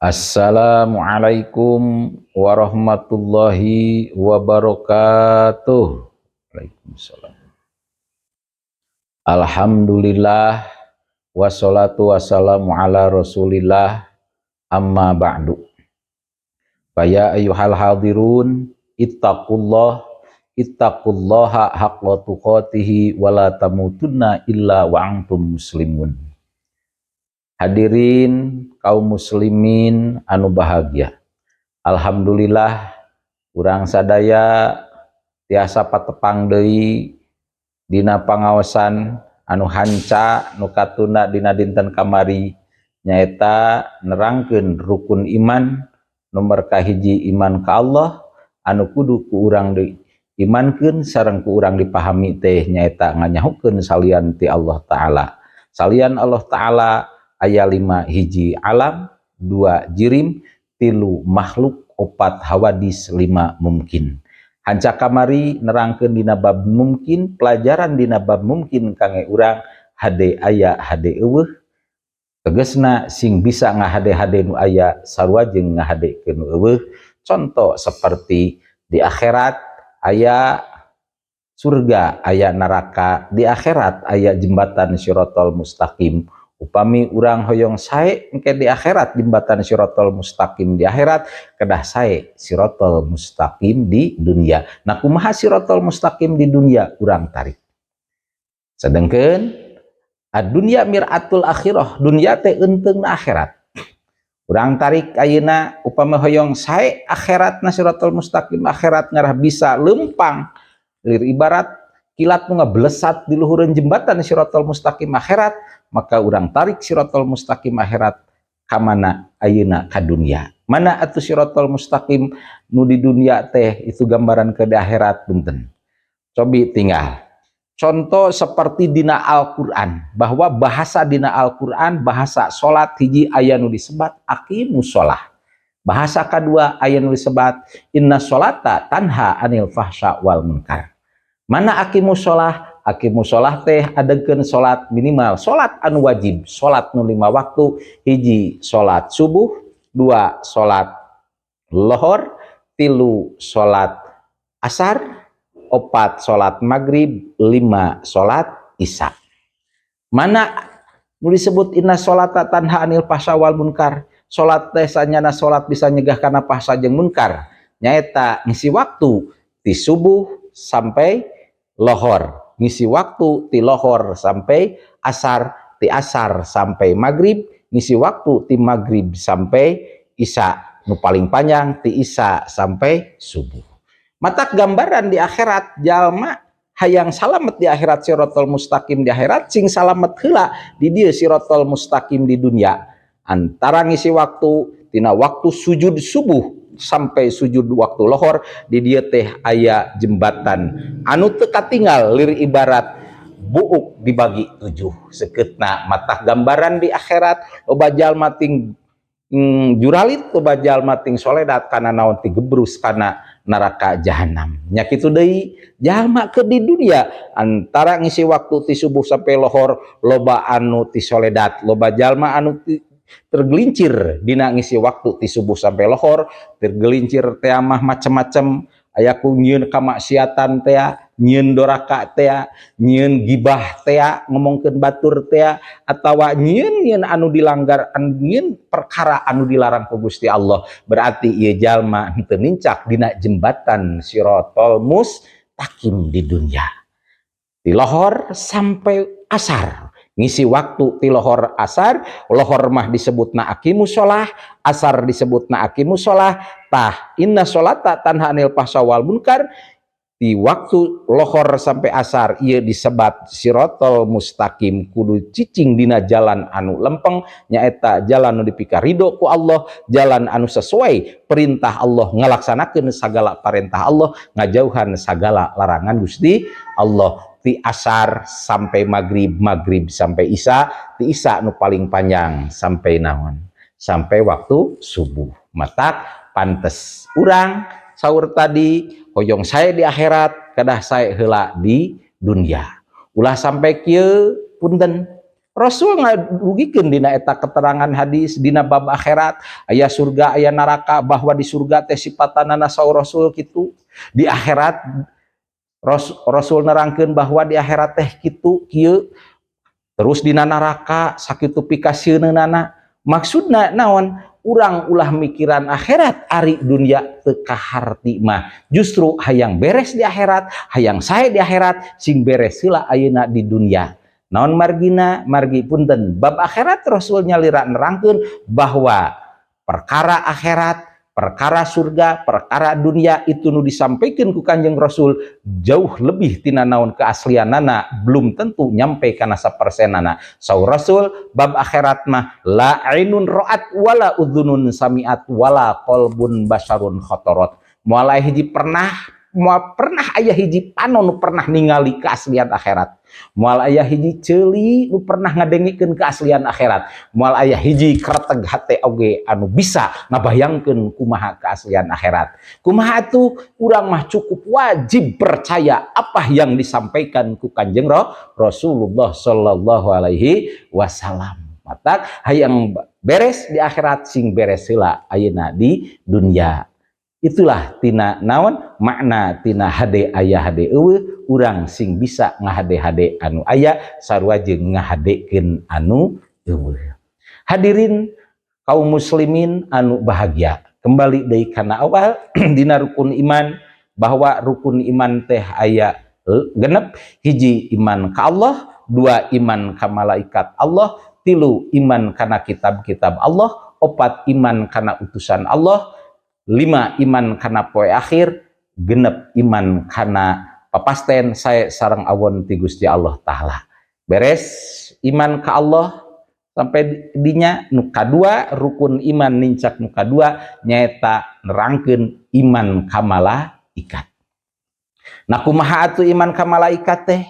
Assalamualaikum warahmatullahi wabarakatuh. Waalaikumsalam. Alhamdulillah wassalatu wassalamu ala Rasulillah amma ba'du. Faya ayyuhal hadirun ittaqullaha haqqa tuqatih wa la tamutunna illa wa antum muslimun. Hadirin kaum muslimin anu bahagia. Alhamdulillah urang sadaya tiasa patepang deui dina pangaosan anu hanca nu katuna dina dinten kamari nyaeta nerangkeun rukun iman nomor kahiji iman ka Allah anu kudu ku urang diimankeun sareng ku urang dipahami teh nyaeta nganyahukeun salian ti Allah taala. Salian Allah taala aya 5 hiji alam, 2 jirim, 3 makhluk, 4 hawadis, 5 mungkin. Hanca kamari nerangkeun dina bab mungkin, pelajaran dina bab mungkin kangge urang hade aya hade eueuh. Tegasna sing bisa ngahade-hade nu aya sarua jeung ngahadekeun nu eueuh. Contoh seperti di akhirat aya surga, aya neraka, di akhirat aya jembatan Shiratal Mustaqim. Upami urang hoyong sae engke di akhirat jembatan Shiratal Mustaqim di akhirat, kedah sae Shiratal Mustaqim di dunia. Nah kumaha Shiratal Mustaqim di dunia urang tarik. Sedengkeun ad-dunya mir'atul akhirah, dunia teh euteungna akhirat. Urang tarik ayeuna upami hoyong sae akhiratna Shiratal Mustaqim akhirat ngarah bisa lempang lir ibarat kilat nu ngablesat di luhureun jembatan Shiratal Mustaqim akhirat, maka urang tarik Shiratal Mustaqim akhirat ka mana ayeuna ka dunia. Mana atuh Shiratal Mustaqim nu di dunia teh itu gambaran ke di akhirat punten. Cobi tinggal. Contoh seperti dina Al-Qur'an, bahwa bahasa dina Al-Qur'an bahasa salat hiji aya nu disebat aqimus shalah. Bahasa kedua aya nu disebat inna sholata tanha anil fahsya wal munkar. Mana aqimus shalah? Aqimus shalah teh adegeun salat minimal, salat anu wajib, salat nu 5 waktu, hiji salat subuh, 2 salat lohor, 3 salat asar, 4 salat maghrib, 5 salat isya. Mana nu disebut inna sholata tanha anil fahsya wal munkar? Salat teh sanyana salat bisa nyegah kana fahsya jeung munkar. Nyaeta ngisi waktu ti subuh sampai lohor, ngisi waktu ti lohor sampai asar, ti asar sampai maghrib, ngisi waktu ti maghrib sampai isya, nu paling panjang ti isya sampai subuh. Matak gambaran di akhirat jalma hayang salamet di akhirat Shiratal Mustaqim di akhirat, sing salamet heula di dieu Shiratal Mustaqim di dunia. Antara ngisi waktu tina waktu sujud subuh sampai sujud waktu lohor di dia teh aya jembatan anu teu katinggal lir ibarat buuk dibagi 7 sekeutna. Matah gambaran di akhirat loba jalma ting juralit, loba jalma ting soledat kana naon ti gebrus kana neraka jahanam. Nya kitu deui jalma ke di dunia antara ngisi waktu ti subuh sampai lohor loba anu ti soledat, loba jalma anu tergelincir dina ngisi waktu ti subuh sampai lohor, tergelincir teh mah macem-macem, aya ku nyieun kamaksiatan teh, nyieun doraka teh, nyieun gibah teh, ngomongkeun batur teh, atawa nyieun anu dilanggar, nyieun perkara anu dilarang ku Gusti Allah. Berarti ieu jalma henteu nincak dina jembatan Shiratal Mustaqim di dunia. Ti lohor sampai asar. Ngisi waktu ti lohor asar, lohor mah disebutna aqimus shalah, asar disebutna aqimus shalah, tah inna sholata tanha anil fahsya wal munkar. Di waktu lohor sampai asar ieu disebat Shiratal Mustaqim kudu cicing dina jalan anu lempeng, nyaeta jalan nu dipika ridho ku Allah, jalan anu sesuai perintah Allah, ngalaksanakeun sagala perintah Allah, ngajauhan sagala larangan Gusti Allah. Ti asar sampai maghrib, maghrib sampai isya, ti isya nu paling panjang sampai naon? Sampai waktu subuh. Matak pantes urang saur tadi hoyong sae di akhirat, kedah sae heula di dunia. Ulah sampai kieu punten Rasul ngarugikeun dina eta keterangan hadis dina bab akhirat aya surga aya neraka, bahwa di surga teh sipatanana saur Rasul kitu, di akhirat Rasul nerangkeun bahwa di akhirat teh kitu kieu, terus dina neraka sakitu pikasieunana. Maksudna naon? Urang ulah mikiran akhirat ari dunia teu kaharti mah, justru hayang beres di akhirat, hayang sae di akhirat, sing beres heula ayeuna di dunia. Naon margina? Margi punten bab akhirat Rasul nyalira nerangkeun bahwa perkara akhirat, perkara surga, perkara dunia itu nu disampaikan ku Kanjeng Rasul jauh lebih tina naon keaslianana, belum tentu nyampe kana sapersenana. Saur Rasul bab akhirat mah la ainun ra'at wala udzunun sami'at wala qalbun basarun khotorot. Moal hiji pernah aya hiji panon pernah ningali keaslian akhirat, moal aya hiji ceuli nu pernah ngadengikeun keaslian akhirat, moal aya hiji kareteg hate oge anu bisa ngabayangkeun kumaha keaslian akhirat. Kumaha atuh? Urang mah cukup wajib percaya apa yang disampaikan ku Kanjeng Rasulullah sallallahu alaihi wasallam. Matak hayang beres di akhirat, sing beres heula ayeuna di dunia. Itulah tina naon makna tina hade aya hade eueuh, urang sing bisa ngahade-hade anu aya sarua jeung ngahadekeun anu eueuh. Hadirin kaum muslimin anu bahagia, kembali deui kana awal dina rukun iman, bahwa rukun iman teh aya genep. Hiji iman ka Allah, dua iman ka malaikat Allah, tilu iman kana kitab-kitab Allah, opat iman kana utusan Allah, 5 iman kana poe akhir, genep iman kana papasten sae sareng awon ti Gusti Allah Ta'ala. Beres iman ka Allah sampai dinya. Nu kadua rukun iman nincak nu kadua nyaeta nerangkeun iman ka malaikat. Nah kumaha atuh iman ka malaikat teh?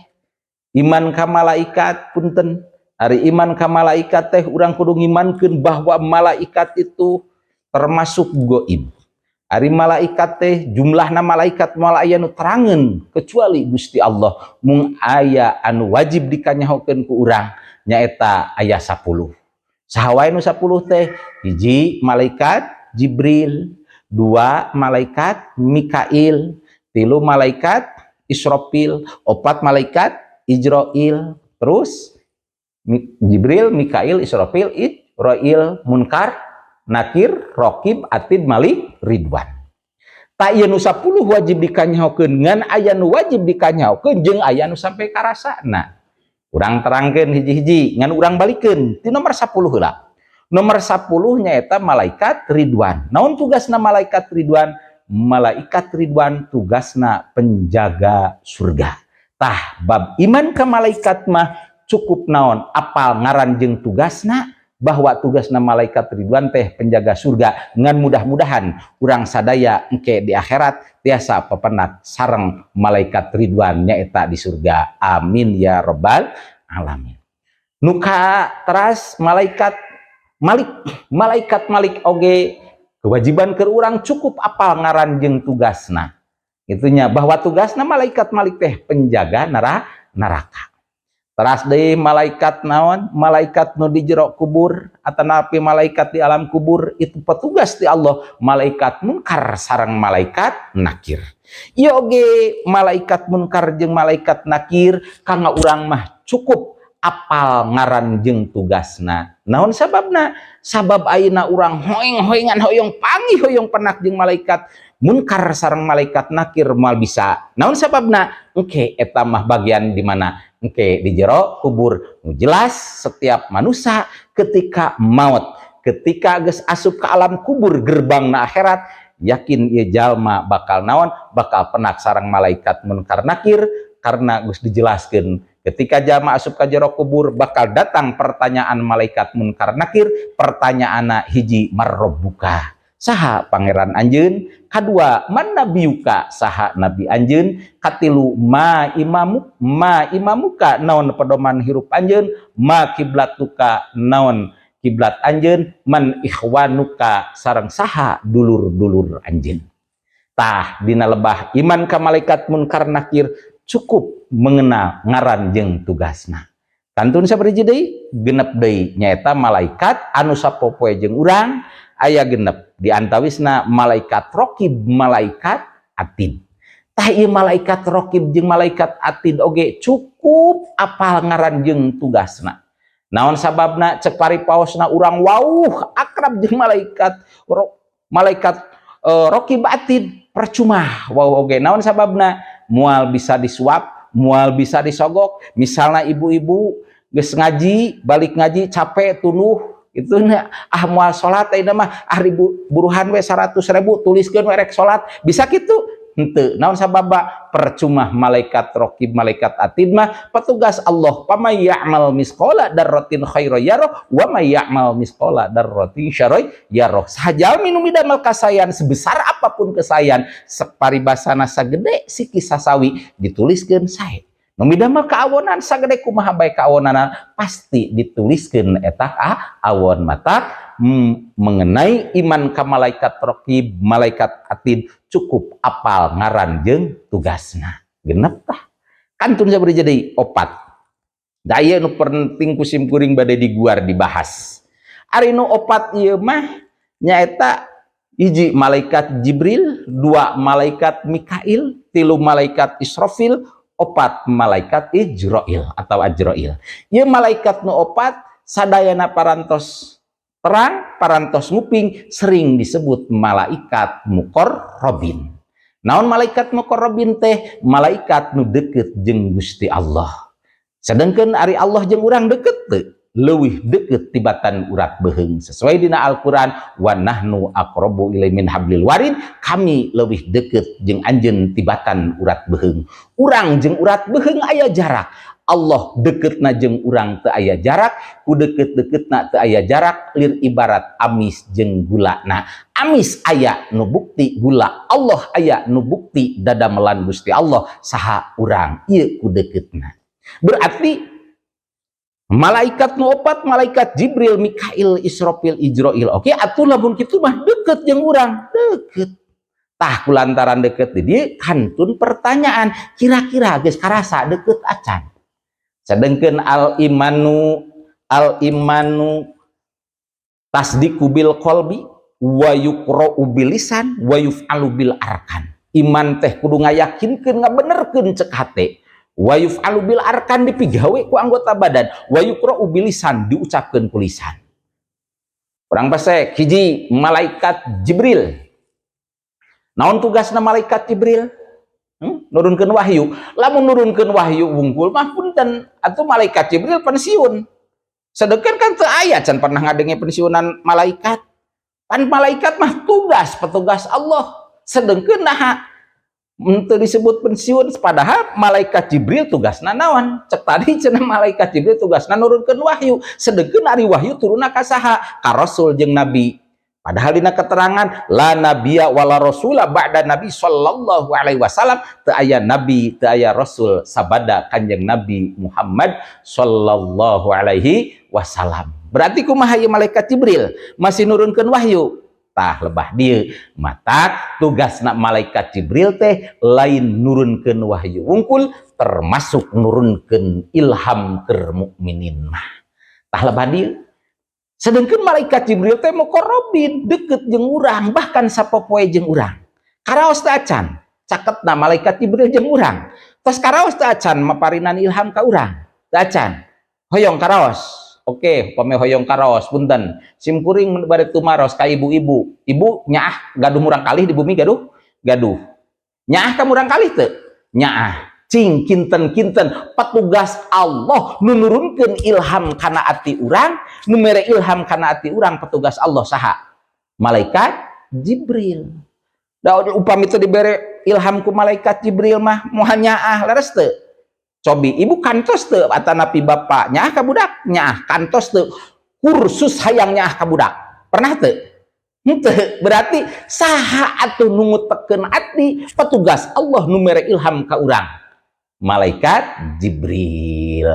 Iman ka malaikat punten, ari iman ka malaikat teh urang kudu ngimankeun bahwa malaikat itu termasuk gaib. Ari malaikat teh jumlahna malaikat moal aya nu terangeun kecuali Gusti Allah, mung aya anu wajib dikanyahokeun ku urang nyaeta aya 10. Saha wae nu 10 teh? Hiji malaikat Jibril, 2 malaikat Mikail, 3 malaikat Israfil, 4 malaikat Ijrail, terus Jibril, Mikail, Israfil, Ijrail, Munkar, Nakir, Rokib, Atid, Malik, Ridwan. Tak ieu nu 10 wajib dikanyahokeun, ngan aya nu wajib dikanyahokeun jeung aya nu sampai karasana. Urang terangkeun hiji-hiji, ngan urang balikeun ti nomor 10 heula. Nomor 10 nyaeta malaikat Ridwan. Naon tugasna malaikat Ridwan? Malaikat Ridwan tugasna penjaga surga. Tah bab iman ka malaikat mah cukup naon? Apal ngaran jeung tugasna, bahwa tugasna malaikat Ridwan teh penjaga surga. Ngan mudah-mudahan urang sadaya engke di akhirat tiasa pepenak sareng malaikat Ridwan nyaeta di surga. Amin ya rabbal alamin. Nuka teras malaikat Malik oge kewajiban keur urang cukup apal ngaran jeung tugasna. Itunya bahwa tugasna malaikat Malik teh penjaga neraka. Teras deui malaikat naon? Malaikat nu di jero kubur atanapi malaikat di alam kubur itu petugas di Allah, malaikat munkar sareng malaikat nakir. Ieu oge malaikat munkar jeung malaikat nakir kanggo urang mah cukup apal ngaran jeung tugasna. Naon sababna? Sabab ayeuna urang hoeng-hoengan hoyong panggih hoyong penak jeung malaikat munkar sareng malaikat nakir moal bisa. Naon sababna? Engke eta mah bagian di mana? Engke di jero kubur. Nu jelas setiap manusia ketika maut, ketika geus asup ke alam kubur gerbangna akhirat, yakin ieu jalma bakal naon? Bakal penak sareng malaikat munkar nakir, karena geus dijelaskeun ketika jalma asup ka jero kubur bakal datang pertanyaan malaikat munkar nakir. Pertanyaanna hiji, marrabbuka, saha pangeran anjeun? Kadua, man nabiyuka, saha nabi anjeun? Katilu, ma imamuka, naon pedoman hirup anjeun? Ma kiblatuka, naon kiblat anjeun? Man ikhwanuka, sareng saha dulur-dulur anjeun? Tah dina lebah iman ka malaikat munkar nakir cukup mengenal ngaran jeung tugasna. kantun sabariji deui genep deui nyaeta malaikat anu sapopoe jeung urang aya genep diantawisna malaikat raqib malaikat atid. Tah ieu malaikat raqib jeung malaikat atid oge cukup apal ngaran jeung tugasna. Naon sababna cek paripaosna urang wauh akrab jeung malaikat raqib atid percuma wauh oge. Naon sababna? Moal bisa disuap, moal bisa disogok. Misalnya ibu-ibu geus ngaji, balik ngaji capek tunuh itu moal salat ayeuna mah buruhan we 100.000 tuliskeun we rek salat. Bisa kitu? Henteu. Naon sababa? Percuma malaikat raqib malaikat atid mah petugas Allah. Pamay ya'mal misqala darratin khairan yarah wa may ya'mal misqala darratin syarran yarah. Sajalmi nu midamel kasayan sebesar apapun kesayan saparibasana sagede siki sasawi dituliskeun sae. Nu midamel kaawonan sagede kumaha bae kaawonana pasti dituliskeun eta awon mata. Mengenai iman ka malaikat raqib malaikat atid cukup apal ngaran jeung tugasna genep tah kantun sabari jadi opat daya nu penting kusim kuring bade diguar dibahas ari nu opat ieu mah nyaeta hiji malaikat Jibril, dua malaikat Mikail, tilu malaikat Israfil, opat malaikat Ijrail atau Ajrail. Ieu malaikat nu opat sadayana parantos terang parantos nguping sering disebut malaikat muqarrabin. Naon malaikat muqarrabin teh? Malaikat nu deukeut jeung Gusti Allah. Sedengkeun ari Allah jeung urang deukeut teu? Leuwih deukeut tibatan urat beheung. Sesuai dina Al-Qur'an, wa nahnu aqrabu ilaihi min hablil warid, kami leuwih deukeut jeung anjeun tibatan urat beheung. Urang jeung urat beheung aya jarak. Allah deketna jeung urang teu aya jarak, ku deket-deketna teu aya jarak, lir ibarat amis jeung gula. Nah, amis aya nu bukti gula, Allah aya nu bukti dadamelan Gusti Allah saha urang ieu ku deketna. Berarti malaikat nu opat malaikat Jibril, Mikail, Israfil, Ijrail. Oke, atuh lamun kitu mah deket jeung urang, deket. Tah kulantaran deket di dieu kantun pertanyaan, kira-kira geus karasa deket acan. Sedengkeun al-imanu tasdiqu bil qalbi wa yuqra'u bil lisan wa yuf'alu bil arkan. Iman teh kudu ngayakinkeun ngabenerkeun cek hate. Wa yuf'alu bil arkan dipigawe ku anggota badan, wa yuqra'u bil lisan diucapkeun ku lisan. Urang pasek hiji malaikat Jibril. Naon tugasna malaikat Jibril? Nurunkeun wahyu. Lamun nurunkeun wahyu wungkul mah punten atuh malaikat Jibril pensiun. Sedengkeun kan teu aya can pernah ngadenge pensiunan malaikat. Pan malaikat mah petugas Allah. Sedengkeun nah teu disebut pensiun padahal malaikat Jibril tugasna naon? Cek tadi cenah malaikat Jibril tugasna nurunkeun wahyu. Sedengkeun ari wahyu turunna ka saha? Ka rasul jeung nabi. Padahal dina keterangan la nabiyya wala rasula ba'da nabi sallallahu alaihi wasallam, teu aya nabi teu aya rasul sabada kanjeng Nabi Muhammad sallallahu alaihi wasallam. Berarti kumaha ieu malaikat Jibril masih nurunkeun wahyu. Tah lebah dieu mata tugasna malaikat Jibril teh lain nurunkeun wahyu wungkul termasuk nurunkeun ilham keur mukminin mah. Tah lebah dieu sedangkan malaikat Jibril teh muqarrabin deket jeung urang bahkan sapopoe jeung urang. Karaos teh acan caketna malaikat Jibril jeung urang. Tos karaos teh acan maparinan ilham ka urang. Teh acan. Hoyong karaos. Oke, pame hoyong karaos punten. Sim kuring bari tumaros ka ibu-ibu. Ibu nyaah gaduh murang kalih di bumi gaduh? Gaduh. Nyaah ka murang kalih teu? Nyaah. Cing kinten-kinten petugas Allah nurunkeun ilham kana ati urang, nu mere ilham kana ati urang petugas Allah saha? Malaikat Jibril. Da upami teu dibere ilham ku malaikat Jibril mah moal nyaah leres teu? Cobi ibu kantos teu atanapi bapa nyaah ka budak? Nyaah kantos teu? Kursus hayang nyaah ka budak. Pernah teu? Henteu. Berarti saha atuh nu ngutekeun ati petugas Allah nu mere ilham ka urang? Malaikat Jibril.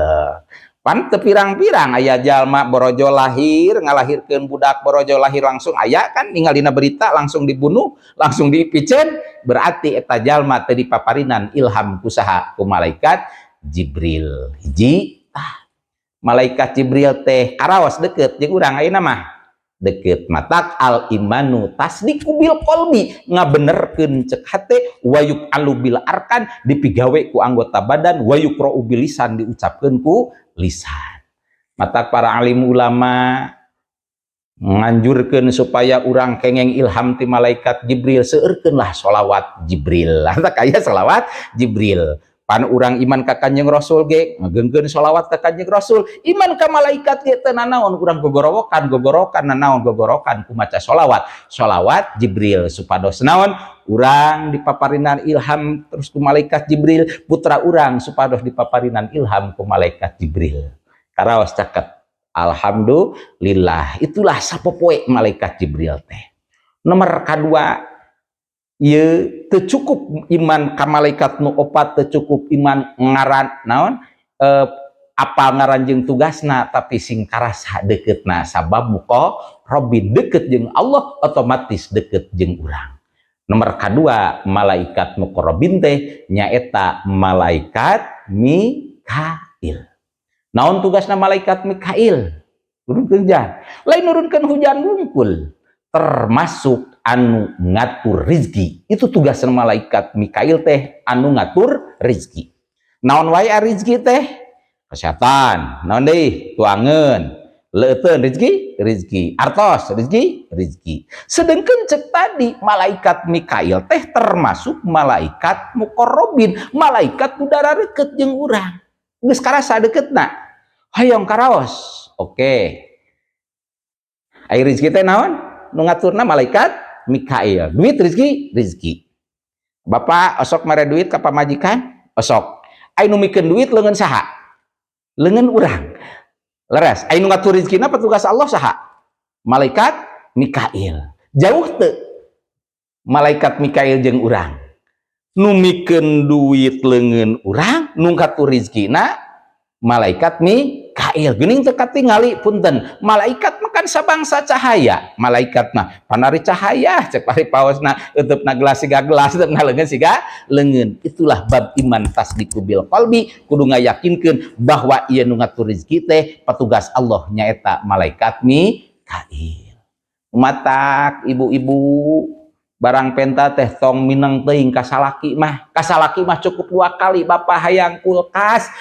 Pan teu pirang-pirang aya jalma borojo lahir ngalahirkeun budak borojo lahir langsung aya kan ningalina berita langsung dibunuh langsung dipiceun berarti eta jalma teu dipaparinan ilham ku saha? Ku malaikat Jibril. Hiji malaikat Jibril teh karaos deket jeung urang ayeuna mah deket matak al imanu tasdiqu bil qalbi ngabenerkeun cek hate wayuk alu bil arkan dipigawe ku anggota badan wayuk ra'u bil lisan diucapkeun ku lisan. Matak para alim ulama nganjurkeun supaya urang kengeng ilham ti malaikat Jibril seueurkeunlah sholawat Jibril. Anta aya sholawat Jibril. Pan urang iman ka Kanjeng Rasul ge ngageungkeun sholawat ka Kanjeng Rasul. Iman ka malaikat ge teu nanaon urang gogorokan nanaon gogorokan ku maca sholawat Jibril supados naon urang dipaparinan ilham terus ku malaikat Jibril, putra urang supados dipaparinan ilham ku malaikat Jibril. Karaos caket alhamdulillah itulah sapopoe malaikat Jibril teh. Nomor kadua ieu teu cukup iman ka malaikat nu opat, teu cukup iman ngaran naon apa ngaran jeung tugasna, tapi sing karasa deketna sabab muka Robbi deket jeung Allah otomatis deket jeung urang. Nomor kadua malaikat muqarrabin teh nyaeta malaikat Mikail. Naon tugasna malaikat Mikail? Nurunkeun hujan. Lain nurunkeun hujan wungkul, termasuk anu ngatur rizki. Itu tugasna malaikat Mikail teh anu ngatur rizki. Naon wae rizki teh? Kesehatan. Naon deui? Tuangeun. Leuteun rizki. Artos rizki. Sedengkeun cek tadi malaikat Mikail teh termasuk malaikat muqarrabin, malaikat udara deket jeung urang. Geus karasa deketna. Hayong karaos. Oke. Ai rizki teh naon? Nu ngaturna malaikat Mikail. Duit rizki. Bapak osok mere duit ka pamajikan? Osok. Ai nu mikeun duit leungeun saha? Leungeun urang. Leres. Ai nu ngatur rizkina petugas Allah saha? Malaikat Mikail. Jauh teu malaikat Mikail jeung urang? Nu mikeun duit leungeun urang, nu ngatur rizkina malaikat Mikail. Geuning teu katingali punten. Malaikat makan sabangsa cahaya. Malaikat mah panari cahaya cek pari paosna euteupna gelas siga gelas, euteupna leungeun siga leungeun. Itulah bab iman tasdiqu bil qalbi, kudu ngayakinkeun bahwa ieu nu ngatur rezeki teh petugas Allah nyaeta malaikat Mikail. Matak ibu-ibu barang penta teh tong mineng teuing ka salaki mah. Ka salaki mah cukup 2 kali, bapak hayang kulkas,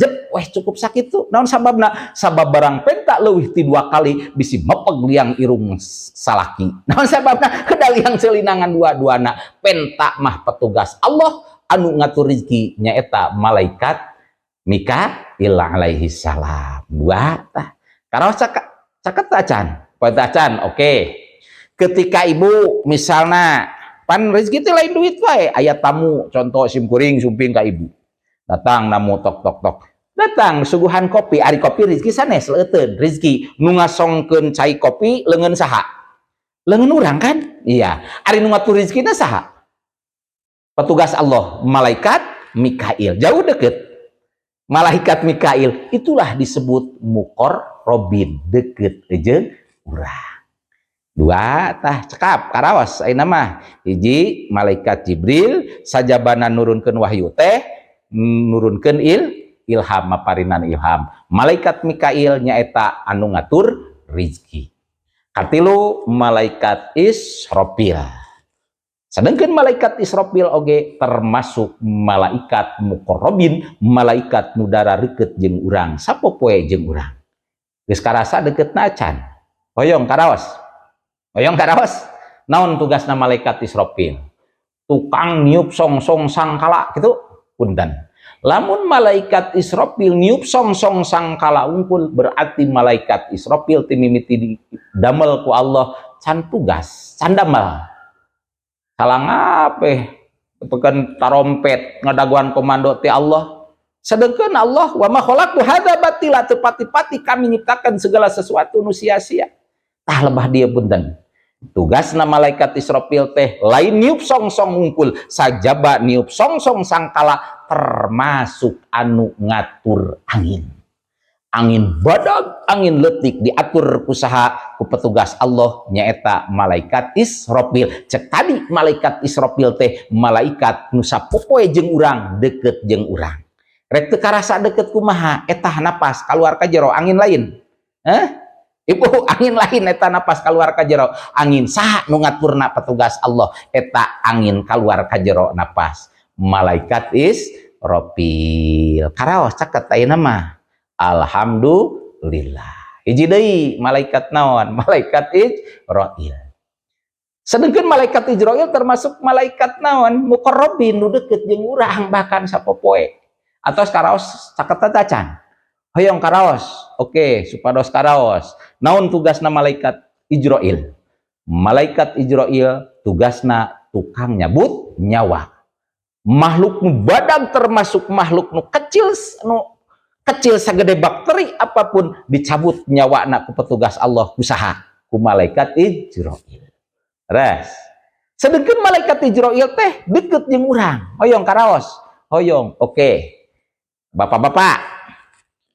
jep weh cukup sakitu. Naon sababna? Sabab barang penta leuwih ti 2 kali bisi mepeg liang irung salaki. Naon sababna? Kedah liang seulinangan dua-duana. Penta mah petugas Allah anu ngatur rezeki nyaeta malaikat Mikail alaihi salam. 2 tah. Karaos caket acan. Poe acan, oke. Ketika ibu misalnya pan rezeki teh lain duit wae, aya tamu contoh simkuring sumping ka ibu, datang namu tok datang suguhan kopi, ari kopi rezeki sanes leuteun rezeki nu ngasongkeun cai kopi leungeun saha? Leungeun urang kan? Iya. Ari nu ngatur rezekina saha? Petugas Allah, malaikat Mikail. Jauh deket malaikat Mikail, itulah disebut muqarrabin, deket jeung urang. 2 tah cekap karaos ayeuna mah. Hiji malaikat Jibril sajabana nurunkeun wahyu teh nurunkeun ilham, maparinan ilham. Malaikat Mikail nyaeta anu ngatur rizki. Katilu malaikat Israfil. Sedangkan malaikat Israfil oge termasuk malaikat muqarrabin, malaikat nu dara reukeut jeung urang, sapopoe jeung urang. Geus karasa deketna acan. Hoyong karaos. Naon tugasna malaikat Israfil? Tukang niup songsong sangkala gitu punten. Lamun malaikat Israfil niup songsong sangkala unggul, berarti malaikat Israfil ti mimiti damel ku Allah can tugas, can damel. Salang ape tekan tarompet ngadaguan komando ti Allah. Sedengkeun Allah wa ma khalaqtu hadza batila, tepati-pati kami nyiptakan segala sesuatu nu sia-sia. Tah lebah dia punten. Tugasna malaikat Israfil teh lain niup songsong ngungkul, sajaba niup songsong sangkala, termasuk anu ngatur angin. Angin badag, angin letik diatur kusaha ku petugas Allah nyaeta malaikat Israfil. Cek tadi malaikat Israfil teh malaikat nu sapopoe jeung urang, deket jeung urang. rek teu karasa deket kumaha eta napas keluar ka jero angin lain. Ibu angin lain eta napas keluar ka jero angin. Saha nu ngaturna petugas Allah eta angin keluar ka jero napas? Malaikat Israfil. Karaos caket ayeuna mah alhamdulillah. Hiji deui malaikat naon? Malaikat Israfil. Sedangkan malaikat Israfil termasuk malaikat naon? Muqarrabin nu deukeut jeung urang bahkan sapopoe. Atos karaos caket tacan. Hoyong karaos. Oke, supados karaos. Naon tugasna malaikat Israfil? Malaikat Israfil tugasna tukang nyabut nyawa. Makhluk nu badag termasuk makhluk nu kecil sagede bakteri apapun dicabut nyawana ku petugas Allah usaha ku malaikat Israfil. Res. Sedangkan malaikat Israfil teh deket jeung urang. Hoyong karaos. Hoyong. Oke. Bapak-bapak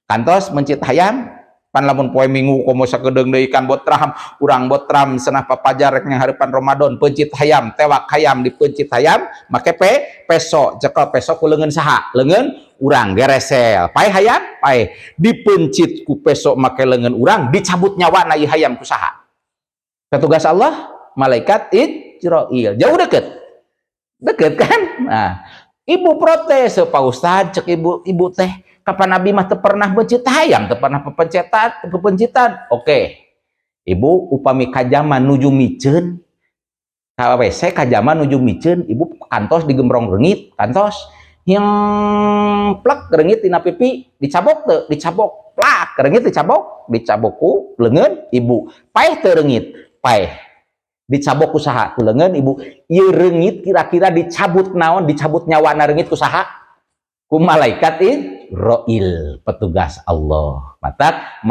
kantos mencit hayam pan lamun poe minggu komo sakedeung deui ikan botram urang botram senah papajar rek ngaharipan Ramadan pencit hayam tewak hayam dipencit hayam make peso cekel peso ku leungeun saha leungeun urang geresel pae hayam pae dipencit ku peso make leungeun urang dicabut nyawana ieu hayam ku saha petugas Allah malaikat Israfil jauh deket kan nah ibu protes Pak Ustad cek ibu teh kapan Nabi mah teu pernah bencit hayam teu pernah pepencitan. Oke. Ibu upami kajama nuju miceun ka WC kajama nuju miceun ibu kantos digembrong reungit kantos yang plek reungit tina pipi dicabok teu dicabok plak reungit dicabok ku leungeun ibu paeh teu reungit paeh dicabok ku saha ku leungeun ibu ieu reungit kira-kira dicabut naon dicabut nyawana reungit ku saha ku malaikat Israfil petugas Allah. Matak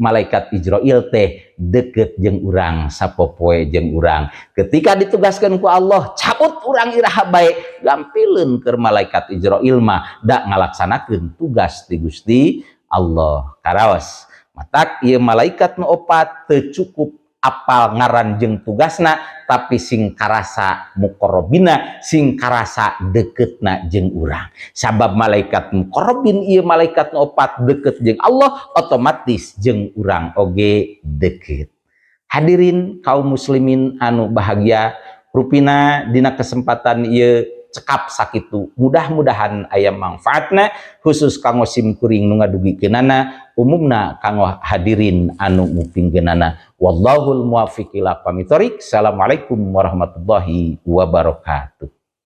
malaikat Israfil teh deket jeung urang sapopoe jeung urang ketika ditugaskeun ku Allah cabut urang iraha bae gampilun keur malaikat Israfil mah da ngalaksanakeun tugas ti Gusti Allah. Karaos matak ieu malaikat nu opat teu cukup apal ngaran jeung tugasna tapi sing karasa muqarrabina sing karasa deketna jeung urang sabab malaikat muqarrabin ieu malaikat nu opat deket jeung Allah otomatis jeung urang oge deket. Hadirin kaum muslimin anu bahagia rupina dina kesempatan ieu cekap sakitu mudah-mudahan aya manfaatna khusus kanggo simkuring nu ngadugikeunana umumna kanggo hadirin anu mupingkeunana wallahul muwaffiq ila aqwamit thoriq. Assalamualaikum warahmatullahi wabarakatuh.